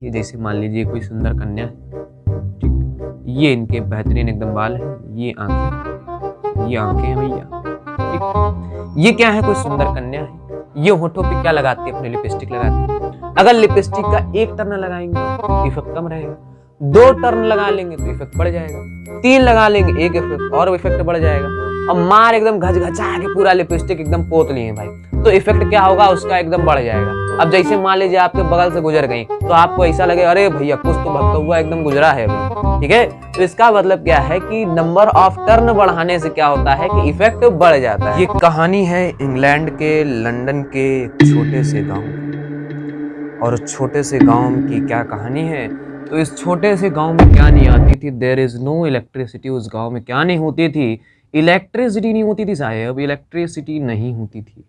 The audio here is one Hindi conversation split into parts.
ये जैसे मान लीजिए कोई सुंदर कन्या है, ठीक, ये इनके बेहतरीन एकदम बाल है, ये आंखें हैं भैया, ठीक। ये क्या है, कोई सुंदर कन्या है, ये होठों पे क्या लगाती है, अपने लिपस्टिक लगाती है। अगर लिपस्टिक का एक टर्न लगाएंगे तो इफेक्ट कम रहेगा, 2 टर्न लगा लेंगे तो इफेक्ट बढ़ जाएगा, 3 लगा लेंगे एक इफेक्ट और इफेक्ट बढ़ जाएगा। और मार एकदम घचघचा के पूरा लिपस्टिक एकदम पोत लिए भाई, तो इफेक्ट क्या होगा उसका, एकदम बढ़ जाएगा। अब जैसे मान लीजिए आपके बगल से गुजर गई तो आपको ऐसा लगे अरे भैया कुछ तो भक्का हुआ एकदम गुजरा है अभी, ठीक है। तो इसका मतलब क्या है कि नंबर ऑफ टर्न बढ़ाने से क्या होता है कि इफेक्ट बढ़ जाता है। ये कहानी है इंग्लैंड के लंदन के छोटे से गांव, और छोटे से गांव की क्या कहानी है। तो इस छोटे से गांव में क्या नहीं आती थी, देयर इज नो इलेक्ट्रिसिटी। उस गांव में क्या नहीं होती थी, इलेक्ट्रिसिटी नहीं होती थी साहब, इलेक्ट्रिसिटी नहीं होती थी।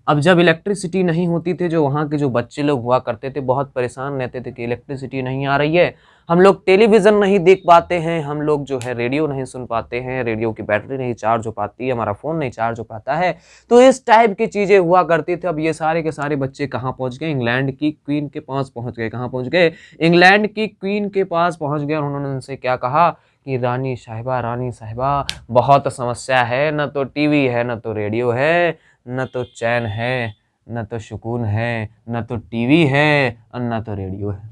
अब जब इलेक्ट्रिसिटी नहीं होती थी, जो वहाँ के जो बच्चे लोग हुआ करते थे बहुत परेशान रहते थे कि इलेक्ट्रिसिटी नहीं आ रही है, हम लोग टेलीविज़न नहीं देख पाते हैं, हम लोग जो है रेडियो नहीं सुन पाते हैं, रेडियो की बैटरी नहीं चार्ज हो पाती है, हमारा फ़ोन नहीं चार्ज हो पाता है। तो इस टाइप की चीज़ें हुआ करती थी। अब ये सारे के सारे बच्चे कहाँ पहुँच गए, इंग्लैंड की क्वीन के पास पहुँच गए। कहाँ पहुँच गए, इंग्लैंड की क्वीन के पास पहुँच गए। और उन्होंने उनसे क्या कहा कि रानी साहिबा बहुत समस्या है, न तो टीवी है, न तो रेडियो है, न तो चैन है, न तो सुकून है, न तो टीवी है और न तो रेडियो है।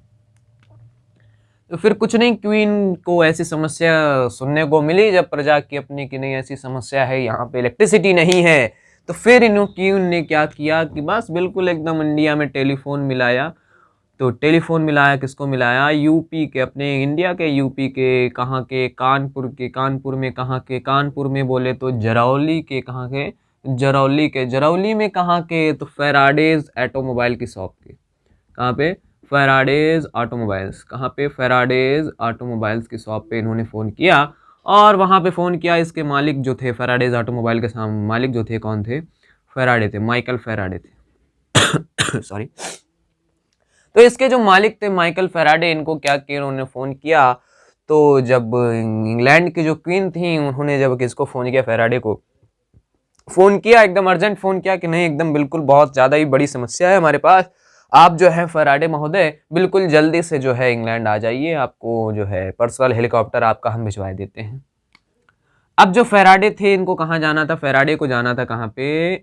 तो फिर कुछ नहीं, क्वीन को ऐसी समस्या सुनने को मिली जब प्रजा की अपनी कि नहीं ऐसी समस्या है, यहाँ पे इलेक्ट्रिसिटी नहीं है। तो फिर क्वीन ने क्या किया कि बस बिल्कुल एकदम इंडिया में टेलीफोन मिलाया। तो टेलीफोन मिलाया, किसको मिलाया, यूपी के, अपने इंडिया के यूपी के, कहाँ के, कानपुर के, कानपुर में कहाँ के, कानपुर में बोले तो जरौली के, कहाँ के, जरौली के, जरौली में कहाँ के, तो फेराडेज ऑटोमोबाइल की शॉप के, कहाँ पे, फेराडेज ऑटोमोबाइल्स, कहाँ पे, फेराडेज ऑटोमोबाइल्स की शॉप पे इन्होंने फ़ोन किया। और वहाँ पे फ़ोन किया, इसके मालिक जो थे फेराडेज ऑटोमोबाइल के सामने मालिक जो थे कौन थे, फेराडे थे, माइकल फेराडे थे सॉरी। तो इसके जो मालिक थे माइकल फेराडे, इनको क्या किया, उन्होंने फ़ोन किया। तो जब इंग्लैंड की जो क्वीन थी उन्होंने जब किसको फ़ोन किया, फेराडे को फ़ोन किया, एकदम अर्जेंट फ़ोन किया कि नहीं एकदम बिल्कुल बहुत ज़्यादा ही बड़ी समस्या है हमारे पास, आप जो है फेराडे महोदय बिल्कुल जल्दी से जो है इंग्लैंड आ जाइए, आपको जो है पर्सनल हेलीकॉप्टर आपका हम भिजवा देते हैं। अब जो फेराडे थे इनको कहाँ जाना था, फेराडे को जाना था कहाँ पे,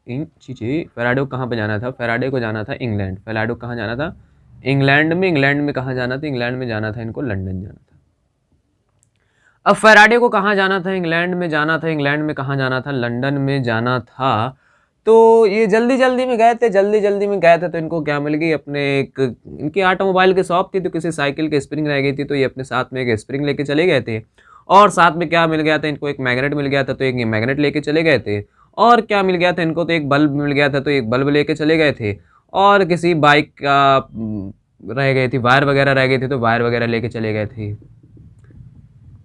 फेराडे को कहाँ पे जाना था, फेराडे को जाना था इंग्लैंड। फेराडे को कहाँ जाना था, इंग्लैंड में। इंग्लैंड में कहाँ जाना था, इंग्लैंड में जाना था इनको लंदन जाना था। अब फेराडे को कहाँ जाना था, इंग्लैंड में जाना था। इंग्लैंड में कहाँ जाना था, लंदन में जाना था। तो ये जल्दी जल्दी में गए थे, तो इनको क्या मिल गई, अपने एक इनकी ऑटोमोबाइल की शॉप थी, तो किसी साइकिल की स्प्रिंग रह गई थी, तो ये अपने साथ में एक स्प्रिंग लेके चले गए थे। और साथ में क्या मिल गया था इनको, एक मैग्नेट मिल गया था, तो एक ये मैग्नेट लेके चले गए थे। और क्या मिल गया था इनको, तो एक बल्ब मिल गया था, तो एक बल्ब लेके चले गए थे। और किसी बाइक का रह गई थी, वायर वगैरह रह गई थी, तो वायर वगैरह लेके चले गए थे।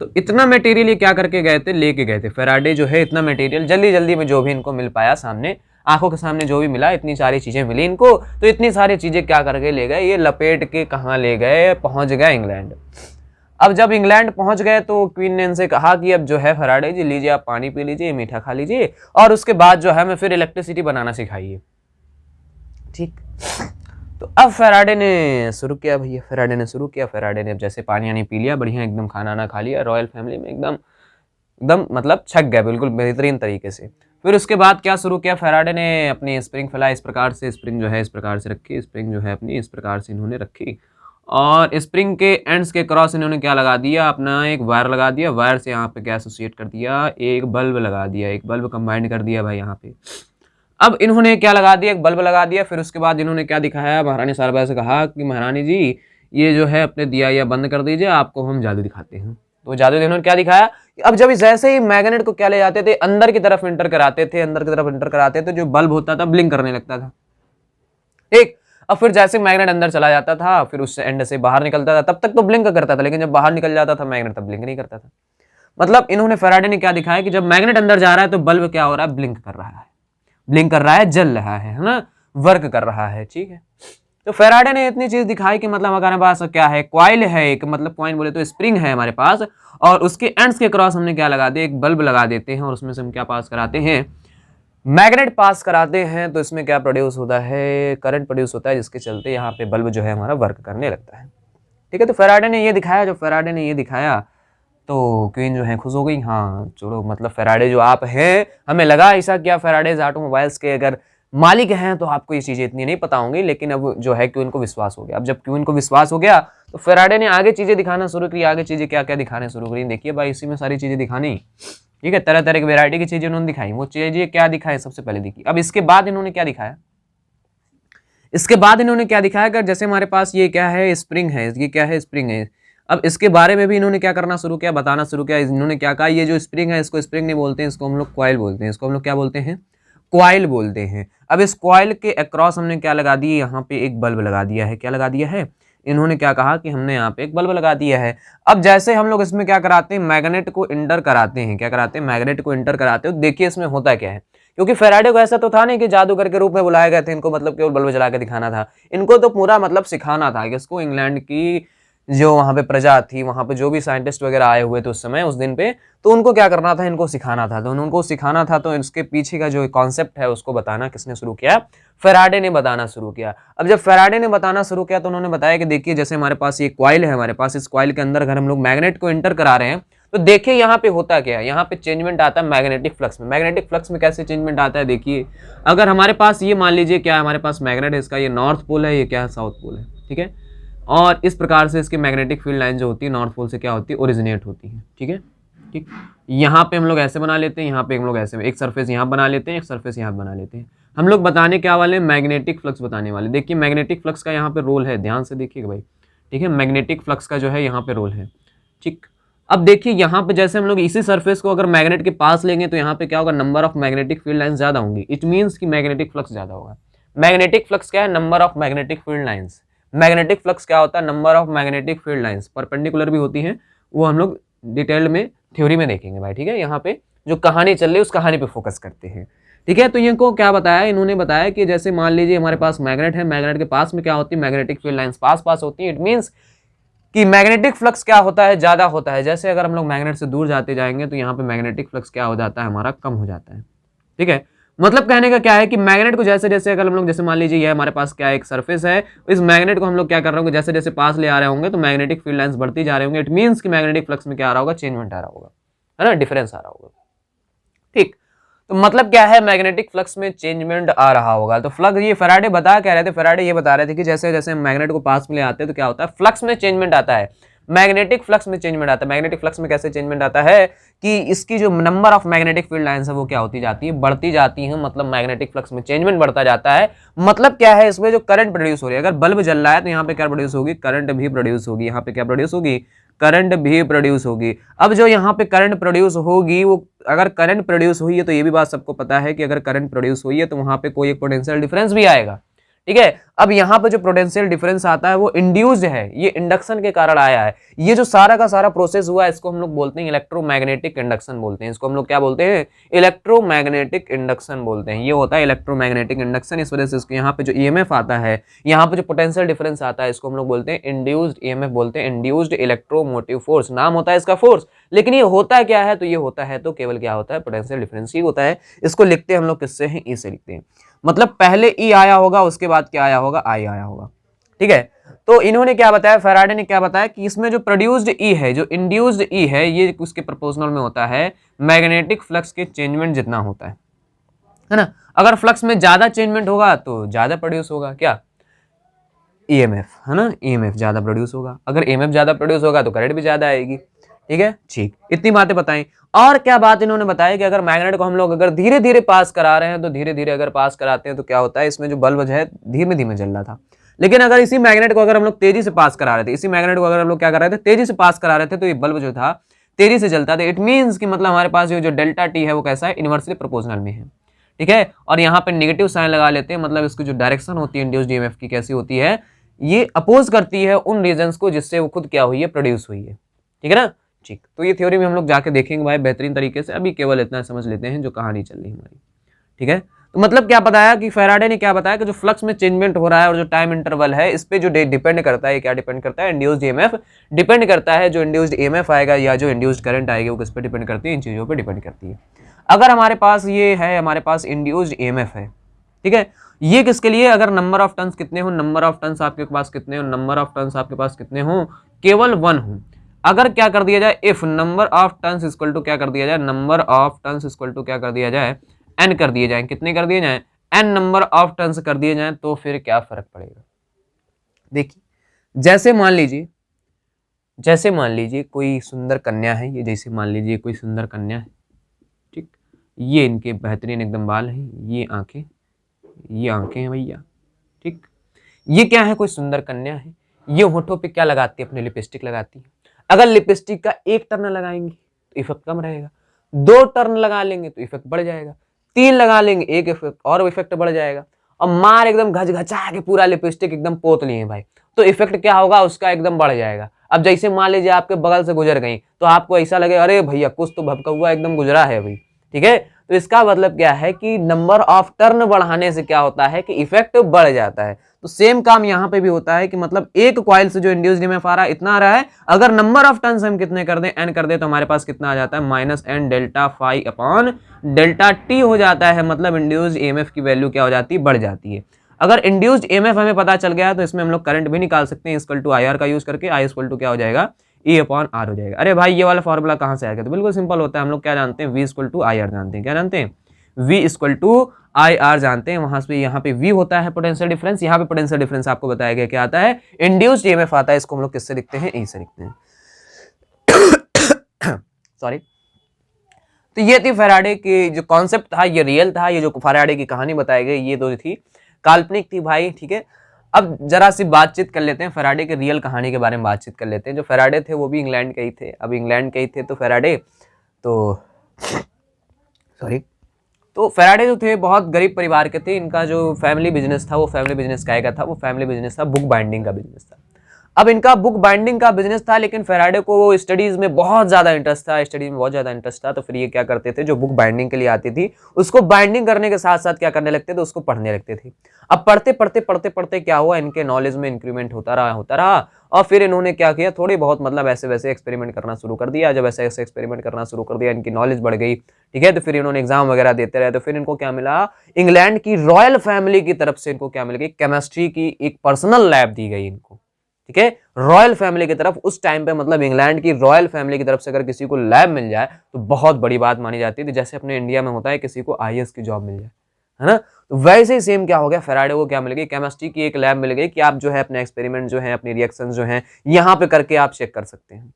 तो इतना मटेरियल ये क्या करके गए थे, लेके गए थे। फेराडे जो है इतना मटेरियल जल्दी जल्दी में जो भी इनको मिल पाया, सामने आंखों के सामने जो भी मिला, इतनी सारी चीज़ें मिली इनको, तो इतनी सारी चीज़ें क्या करके ले गए, ये लपेट के कहाँ ले गए, पहुँच गए इंग्लैंड। अब जब इंग्लैंड पहुँच गए तो क्वीन ने इनसे कहा कि अब जो है फेराडे जी लीजिए, आप पानी पी लीजिए, मीठा खा लीजिए, और उसके बाद जो है मैं फिर इलेक्ट्रिसिटी बनाना सिखाइए, ठीक। तो अब फेराडे ने शुरू किया भैया, फेराडे ने अब जैसे पानी यानी पी लिया, बढ़िया एकदम खाना ना खा लिया, रॉयल फैमिली में एकदम एकदम मतलब छक गया बिल्कुल बेहतरीन तरीके से। फिर उसके बाद क्या शुरू किया, फेराडे ने अपनी स्प्रिंग फैलाई, इस प्रकार से स्प्रिंग जो है इस प्रकार से रखी, स्प्रिंग जो है अपनी इस प्रकार से इन्होंने रखी, और स्प्रिंग के एंड्स के क्रॉस इन्होंने क्या लगा दिया, अपना एक वायर लगा दिया, वायर से यहाँ पे क्या एसोसिएट कर दिया, एक बल्ब लगा दिया, एक बल्ब कंबाइंड कर दिया भाई यहाँ पे। अब इन्होंने क्या लगा दिया, एक बल्ब लगा दिया। फिर उसके बाद इन्होंने क्या दिखाया, महारानी साहिबा से कहा कि महारानी जी ये जो है अपने दिया या बंद कर दीजिए, आपको हम जादू दिखाते हैं। तो जादू इन्होंने क्या दिखाया, अब जब जैसे ही मैग्नेट को क्या ले जाते थे, अंदर की तरफ इंटर कराते थे, जो बल्ब होता था ब्लिंक करने लगता था, ठीक। अब फिर जैसे मैग्नेट अंदर चला जाता था, फिर उस एंड से बाहर निकलता था, तब तक तो ब्लिंक करता था, लेकिन जब बाहर निकल जाता था मैग्नेट तब ब्लिंक नहीं करता था। मतलब इन्होंने फेराडे ने क्या दिखाया कि जब मैग्नेट अंदर जा रहा है तो बल्ब क्या हो रहा है, ब्लिंक कर रहा है, जल रहा है ना, वर्क कर रहा है, ठीक है। तो फेराडे ने इतनी चीज दिखाई कि मतलब हमारे पास क्या है, कॉइल है एक, मतलब कॉइन बोले तो स्प्रिंग है हमारे पास, और उसके एंड्स के क्रॉस हमने क्या लगा दिया, एक बल्ब लगा देते हैं, और उसमें से हम क्या पास कराते हैं, मैग्नेट पास कराते हैं तो इसमें क्या प्रोड्यूस होता है, करंट प्रोड्यूस होता है, जिसके चलते यहाँ पे बल्ब जो है हमारा वर्क करने लगता है। ठीक है, तो फेराडे ने ये दिखाया, जब फेराडे ने ये दिखाया तो क्वीन जो है खुश हो गई। हाँ छोड़ो, मतलब फेराडे जो आप हैं, हमें लगा ऐसा क्या फेराडेज ऑटोमोबाइल्स के अगर मालिक हैं तो आपको ये चीज़ें इतनी नहीं पता होंगी, लेकिन अब जो है क्वीन को विश्वास हो गया। अब जब क्वीन को विश्वास हो गया तो फेराडे ने आगे चीज़ें दिखाना शुरू की। आगे चीज़ें क्या क्या दिखाने शुरू करी, देखिए भाई इसी में सारी चीज़ें दिखानी। ठीक है, तरह तरह की वेरायटी की चीज़ें उन्होंने दिखाई। वो चीज़ें क्या दिखाए सबसे पहले देखिए। अब इसके बाद इन्होंने क्या दिखाया, इसके बाद इन्होंने क्या दिखाया, अगर जैसे हमारे पास ये क्या है, स्प्रिंग है, ये क्या है, स्प्रिंग है। अब इसके बारे में भी इन्होंने क्या करना शुरू किया, बताना शुरू किया। इन्होंने क्या कहा, ये जो स्प्रिंग है इसको स्प्रिंग नहीं बोलते हैं, इसको हम लोग कॉइल बोलते हैं। इसको हम लोग क्या बोलते हैं, कॉइल बोलते हैं। अब इस कॉइल के अक्रॉस हमने क्या लगा दिए, यहाँ पे एक बल्ब लगा दिया है। क्या लगा दिया है, इन्होंने क्या कहा कि हमने यहाँ पे एक बल्ब लगा दिया है। अब जैसे हम लोग इसमें क्या कराते हैं, मैग्नेट को इंटर कराते हैं। क्या कराते हैं, मैग्नेट को इंटर कराते हो। देखिए इसमें होता क्या है, क्योंकि फेराडे को ऐसा तो था नहीं कि जादूगर के रूप में बुलाए गए थे, इनको मतलब केवल बल्ब जला के दिखाना था। इनको तो पूरा मतलब सिखाना था कि इसको इंग्लैंड की जो वहाँ पे प्रजा थी, वहाँ पे जो भी साइंटिस्ट वगैरह आए हुए थे उस समय, उस दिन पे, तो उनको क्या करना था, इनको सिखाना था। तो उनको सिखाना था, तो इसके पीछे का जो कॉन्सेप्ट है उसको बताना किसने शुरू किया, फेराडे ने बताना शुरू किया। अब जब फेराडे ने बताना शुरू किया तो उन्होंने बताया कि देखिए जैसे हमारे पास ये कॉइल है, हमारे पास इस कॉइल के अंदर अगर हम लोग मैग्नेट को एंटर करा रहे हैं तो देखिए यहाँ पे होता क्या है, यहाँ पे चेंजमेंट आता है मैग्नेटिक फ्लक्स में। मैग्नेटिक फ्लक्स में कैसे चेंजमेंट आता है, देखिए अगर हमारे पास ये मान लीजिए क्या है, हमारे पास मैग्नेट है, इसका ये नॉर्थ पोल है, ये क्या है, साउथ पोल है। ठीक है, और इस प्रकार से इसकी मैग्नेटिक फील्ड लाइन जो होती है नॉर्थ पोल से क्या होती है, ओरिजिनेट होती है। ठीक है, ठीक, यहाँ पे हम लोग ऐसे बना लेते हैं, यहाँ पे हम लोग ऐसे एक सरफेस यहाँ बना लेते हैं, एक सरफेस यहाँ बना लेते हैं। हम लोग बताने क्या वाले, मैग्नेटिक फ्लक्स बताने वाले। देखिए मैग्नेटिक फ्लक्स का यहाँ पे रोल है, ध्यान से देखिएगा भाई। ठीक है, मैग्नेटिक फ्लक्स का जो है यहाँ पे रोल है। ठीक, अब देखिए यहाँ पे जैसे हम लोग इसी सरफेस को अगर मैग्नेट के पास लेंगे तो यहाँ पे क्या होगा, number of magnetic field lines ज्यादा होंगी। इट मीन्स कि मैग्नेटिक फ्लक्स ज्यादा होगा। मैग्नेटिक फ्लक्स क्या है, number of magnetic field lines. Magnetic flux क्या होता है, number of magnetic field lines. Perpendicular भी होती हैं, वो हम लोग डिटेल में थ्योरी में देखेंगे भाई। ठीक है, यहाँ पे जो कहानी चल रही है उस कहानी पे फोकस करते हैं। ठीक है, तो इनको क्या बताया, इन्होंने बताया कि जैसे मान लीजिए हमारे पास मैग्नेट है, मैग्नेट के पास में क्या होती है, मैग्नेटिक फील्ड लाइंस पास पास होती है। इट मीन्स कि मैग्नेटिक फ्लक्स क्या होता है, ज्यादा होता है। जैसे अगर हम लोग मैग्नेट से दूर जाते जाएंगे तो यहाँ पे मैग्नेटिक फ्लक्स क्या हो जाता है, हमारा कम हो जाता है। ठीक है, मतलब कहने का क्या है कि मैग्नेट को जैसे जैसे अगर हम लोग जैसे मान लीजिए ये हमारे पास क्या एक सरफेस है, इस मैग्नेट को हम लोग क्या कर रहे होंगे, जैसे जैसे पास ले आ रहे होंगे तो मैग्नेटिक फील्ड लाइंस बढ़ती जा रहे होंगे। इट मीन्स कि मैग्नेटिक फ्लक्स में क्या आ रहा होगा, चेंजमेंट आ रहा होगा, है ना, डिफरेंस आ रहा होगा। ठीक, तो मतलब क्या है, मैग्नेटिक फ्लक्स में चेंजमेंट आ रहा होगा। तो फ्लक्स, ये फेराडे बता क्या रहे थे, फेराडे ये बता रहे थे कि जैसे जैसे हम मैग्नेट को पास में ले आते हैं तो क्या होता है, फ्लक्स में चेंजमेंट आता है, मैग्नेटिक फ्लक्स में चेंजमेंट आता है। मैग्नेटिक फ्लक्स में कैसे चेंजमेंट आता है कि इसकी जो number of magnetic field lines है वो क्या होती जाती है, बढ़ती जाती है। मतलब मैग्नेटिक फ्लक्स में चेंजमेंट बढ़ता जाता है। मतलब क्या है, इसमें जो करंट प्रोड्यूस हो रही है, अगर बल्ब जल रहा है तो यहाँ पे क्या प्रोड्यूस होगी, करंट भी प्रोड्यूस होगी। यहाँ पे क्या प्रोड्यूस होगी, करंट भी प्रोड्यूस होगी। अब जो यहाँ पे करंट प्रोड्यूस होगी, वो अगर करंट प्रोड्यूस हुई है तो ये भी बात सबको पता है कि अगर करंट प्रोड्यूस हुई है तो वहां पे कोई एक पोटेंशियल डिफरेंस भी आएगा। ठीक है, अब यहाँ पे जो पोटेंशियल डिफरेंस आता है वो इंड्यूस्ड है, ये इंडक्शन के कारण आया है। ये जो सारा का सारा प्रोसेस हुआ है इसको हम लोग बोलते हैं इलेक्ट्रोमैग्नेटिक इंडक्शन बोलते हैं। इसको हम लोग क्या बोलते हैं, इलेक्ट्रोमैग्नेटिक इंडक्शन बोलते हैं। ये होता है इलेक्ट्रोमैग्नेटिक इंडक्शन। इस वजह से इसको यहाँ पे जो ईएमएफ आता है, यहाँ पे जो पोटेंशियल डिफरेंस आता है, इसको हम लोग बोलते हैं इंड्यूस्ड ईएमएफ बोलते हैं, इंड्यूस्ड इलेक्ट्रोमोटिव फोर्स नाम होता है इसका फोर्स। लेकिन ये होता क्या है, तो ये होता है तो केवल क्या होता है, पोटेंशियल डिफरेंस ही होता है। इसको लिखते हैं हम लोग किससे हैं, ई से लिखते हैं। मतलब पहले ई आया होगा, उसके बाद क्या आया होगा, आई आया होगा। ठीक है, तो इन्होंने क्या बताया, फेराडे ने क्या बताया कि इसमें जो प्रोड्यूस्ड ई है, जो इंड्यूस्ड ई है, ये उसके प्रोपोर्शनल में होता है मैग्नेटिक फ्लक्स के चेंजमेंट जितना होता है ना। अगर फ्लक्स में ज्यादा चेंजमेंट होगा तो ज्यादा प्रोड्यूस होगा क्या, ईएमएफ, है ना, ईएमएफ ज्यादा प्रोड्यूस होगा। अगर ईएमएफ ज्यादा प्रोड्यूस होगा तो करंट भी ज्यादा आएगी। ठीक है, ठीक, इतनी बातें बताएं। और क्या बात इन्होंने बताया कि अगर मैग्नेट को हम लोग अगर धीरे धीरे पास करा रहे हैं तो धीरे धीरे अगर पास कराते हैं तो क्या होता है, इसमें जो बल्ब है धीमे धीमे जल रहा था। लेकिन अगर इसी मैग्नेट को अगर हम लोग तेजी से पास करा रहे थे, इसी मैग्नेट को अगर हम लोग क्या कर रहे थे, तेजी से पास करा रहे थे, तो ये बल्ब जो था तेजी से जलता था। इट मीन्स कि मतलब हमारे पास ये जो डेल्टा टी है वो कैसा है, इनवर्सली प्रोपोर्शनल में है। ठीक है, और यहाँ पे नेगेटिव साइन लगा लेते हैं, मतलब इसकी जो डायरेक्शन होती है इंड्यूस्ड ईएमएफ की कैसी होती है, ये अपोज करती है उन रीजन्स को जिससे वो खुद क्या हुई है, प्रोड्यूस हुई है। ठीक है ना, ठीक, तो ये थ्योरी में हम लोग जाके देखेंगे भाई बेहतरीन तरीके से। अभी केवल इतना समझ लेते हैं जो कहानी चल रही है हमारी। ठीक है, तो मतलब क्या बताया कि फेराडे ने क्या बताया कि जो फ्लक्स में चेंजमेंट हो रहा है और जो टाइम इंटरवल है, इस पे जो डिपेंड करता है, क्या डिपेंड करता है, इंड्यूस्ड ईएमएफ डिपेंड करता है। जो इंड्यूस्ड ईएमएफ आएगा या जो इंड्यूस्ड करंट आएगी वो किस पे डिपेंड करती है, इन चीजों पे डिपेंड करती है। अगर हमारे पास ये है, हमारे पास इंड्यूस्ड ईएमएफ है, ठीक है, ये किसके लिए, अगर नंबर ऑफ टर्न्स कितने हो, नंबर ऑफ टर्न्स आपके पास कितने हो, नंबर ऑफ टर्न्स आपके पास कितने हो, केवल 1 हो। अगर क्या कर दिया जाए, if number of turns equal to क्या कर दिया जाए, number of turns equal to क्या कर दिया जाए, n कर दिए जाए, कितने कर दिए जाए, n नंबर ऑफ टर्न्स कर दिए जाए, तो फिर क्या फर्क पड़ेगा। देखिए जैसे मान लीजिए कोई सुंदर कन्या है, ये जैसे मान लीजिए कोई सुंदर कन्या है, ठीक, ये इनके बेहतरीन एकदम बाल है, ये आंखें हैं भैया, ठीक, ये क्या है, कोई सुंदर कन्या है, ये होठों पे क्या लगाती है, अपने लिपस्टिक लगाती है। अगर लिपस्टिक का एक टर्न लगाएंगे तो इफेक्ट कम रहेगा, 2 टर्न लगा लेंगे तो इफेक्ट बढ़ जाएगा, 3 लगा लेंगे एक इफेक्ट और इफेक्ट बढ़ जाएगा। और मार एकदम घचघचा के पूरा लिपस्टिक एकदम पोत लिए भाई, तो इफेक्ट क्या होगा उसका, एकदम बढ़ जाएगा। अब जैसे मान लीजिए आपके बगल से गुजर गई तो आपको ऐसा लगे अरे भैया कुछ तो भभका हुआ एकदम गुजरा है अभी, ठीक है। तो इसका मतलब क्या है कि नंबर ऑफ टर्न बढ़ाने से क्या होता है कि इफेक्ट बढ़ जाता है। तो सेम काम यहाँ पे भी होता है कि मतलब एक कॉइल से जो इंड्यूस्ड ईएमएफ आ रहा है इतना आ रहा है, अगर नंबर ऑफ टर्न्स हम कितने कर दें, n कर दें, तो हमारे पास कितना आ जाता है, -n delta phi upon delta T हो जाता है। मतलब इंड्यूस्ड ईएमएफ की वैल्यू क्या हो जाती है, बढ़ जाती है। अगर इंड्यूस्ड ईएमएफ हमें पता चल गया तो इसमें हम लोग करंट भी निकाल सकते हैं, इक्वल टू IR का यूज करके, I इक्वल टू क्या हो जाएगा, E/R हो जाएगा। अरे भाई ये वाला फॉर्मूला कहाँ से आएगा, तो बिल्कुल सिंपल होता है, हम लोग क्या जानते हैं, V इक्वल टू IR जानते हैं, क्या जानते हैं, V इक्वल टू IR जानते हैं। वहां से यहाँ पे V होता है पोटेंशियल डिफरेंस, यहाँ पे पोटेंशियल डिफरेंस आपको बताया गया क्या आता है, इंड्यूस्ड ईएमएफ आता है। इसको हम लोग किससे लिखते हैं, E से लिखते हैं। सॉरी। तो ये थी फैराडे की जो कॉन्सेप्ट था, ये रियल था, ये जो फैराडे की कहानी बताई गई ये दो थी, काल्पनिक थी भाई, ठीक है। अब जरा सी बातचीत कर लेते हैं फैराडे के रियल कहानी के बारे में बातचीत कर लेते हैं। जो फैराडे थे वो भी इंग्लैंड के ही थे। अब इंग्लैंड के ही थे तो फैराडे तो फैराडे जो थे बहुत गरीब परिवार के थे। इनका जो फैमिली बिजनेस था वो फैमिली बिजनेस काय का था, वो फैमिली बिजनेस था बुक बाइंडिंग का बिजनेस था। अब इनका बुक बाइंडिंग का बिजनेस था, लेकिन फैराडे को स्टडीज में बहुत ज्यादा इंटरेस्ट था, स्टडीज में बहुत ज्यादा इंटरेस्ट था। तो फिर ये क्या करते थे, जो बुक बाइंडिंग के लिए आती थी उसको बाइंडिंग करने के साथ साथ क्या करने लगते थे, उसको पढ़ने लगते थे। अब पढ़ते क्या हुआ, इनके नॉलेज में इंक्रीमेंट होता रहा और फिर इन्होंने क्या किया, थोड़ी बहुत मतलब ऐसे वैसे एक्सपेरिमेंट करना शुरू कर दिया। जब ऐसे एक्सपेरिमेंट करना शुरू कर दिया, इनकी नॉलेज बढ़ गई, ठीक है। तो फिर इन्होंने एग्जाम वगैरह देते रहे। तो फिर इनको क्या मिला, इंग्लैंड की रॉयल फैमिली की तरफ से इनको क्या मिल गई, केमिस्ट्री की एक पर्सनल लैब दी गई इनको, ठीक है। रॉयल फैमिली की तरफ उस टाइम पे, मतलब इंग्लैंड की रॉयल फैमिली की तरफ से अगर किसी को लैब मिल जाए तो बहुत बड़ी बात मानी जाती थी। जैसे अपने इंडिया में होता है किसी को IAS की जॉब मिल जाए, है ना। तो वैसे ही सेम क्या हो गया, फैराडे को क्या मिल गई, केमिस्ट्री की एक लैब मिल गई कि आप जो है अपने एक्सपेरिमेंट जो है, अपनी रिएक्शन जो है यहाँ पे करके आप चेक कर सकते हैं।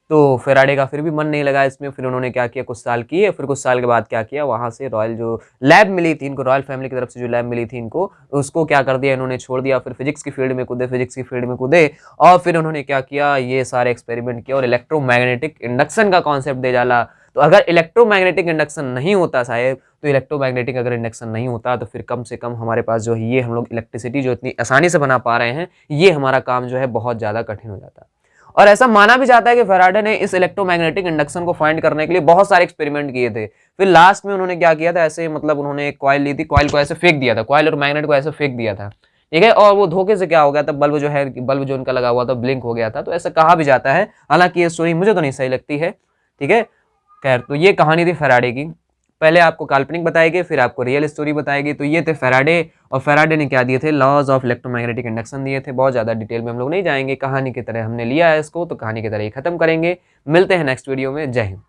तो फैराडे का फिर भी मन नहीं लगा इसमें। फिर उन्होंने क्या किया, कुछ साल किए, फिर कुछ साल के बाद क्या किया, वहां से रॉयल जो लैब मिली थी इनको, रॉयल फैमिली की तरफ से जो लैब मिली थी इनको, उसको क्या कर दिया इन्होंने, छोड़ दिया। फिर फिजिक्स की फील्ड में कूदे और फिर उन्होंने क्या किया, ये सारे एक्सपेरिमेंट किया और इलेक्ट्रोमैग्नेटिक इंडक्शन का कॉन्सेप्ट दे डाला। तो अगर इलेक्ट्रोमैग्नेटिक इंडक्शन नहीं होता साहब, तो इलेक्ट्रोमैग्नेटिक अगर इंडक्शन नहीं होता तो फिर कम से कम हमारे पास जो है ये हम लोग इलेक्ट्रिसिटी जो इतनी आसानी से बना पा रहे हैं, ये हमारा काम जो है बहुत ज़्यादा कठिन हो जाता। और ऐसा माना भी जाता है कि फैराडे ने इस इलेक्ट्रोमैग्नेटिक इंडक्शन को फाइंड करने के लिए बहुत सारे एक्सपेरिमेंट किए थे। फिर लास्ट में उन्होंने क्या किया था, ऐसे मतलब उन्होंने एक कॉइल ली थी, कॉइल को ऐसे फेंक दिया था, कॉइल और मैग्नेट को ऐसे फेंक दिया था, ठीक है। और वो धोखे से क्या हो गया था, बल्ब जो है, बल्ब जो उनका लगा हुआ था ब्लिंक हो गया था। तो ऐसा कहा भी जाता है, हालांकि ये स्टोरी मुझे तो नहीं सही लगती है, ठीक है। खैर, तो ये कहानी थी फैराडे की। पहले आपको काल्पनिक बताएगी, फिर आपको रियल स्टोरी बताएगी। तो ये थे फैराडे, और फैराडे ने क्या दिए थे, लॉज ऑफ इलेक्ट्रोमैग्नेटिक इंडक्शन दिए थे। बहुत ज़्यादा डिटेल में हम लोग नहीं जाएंगे, कहानी की तरह हमने लिया है इसको, तो कहानी की तरह ही खत्म करेंगे। मिलते हैं नेक्स्ट वीडियो में। जय हिंद।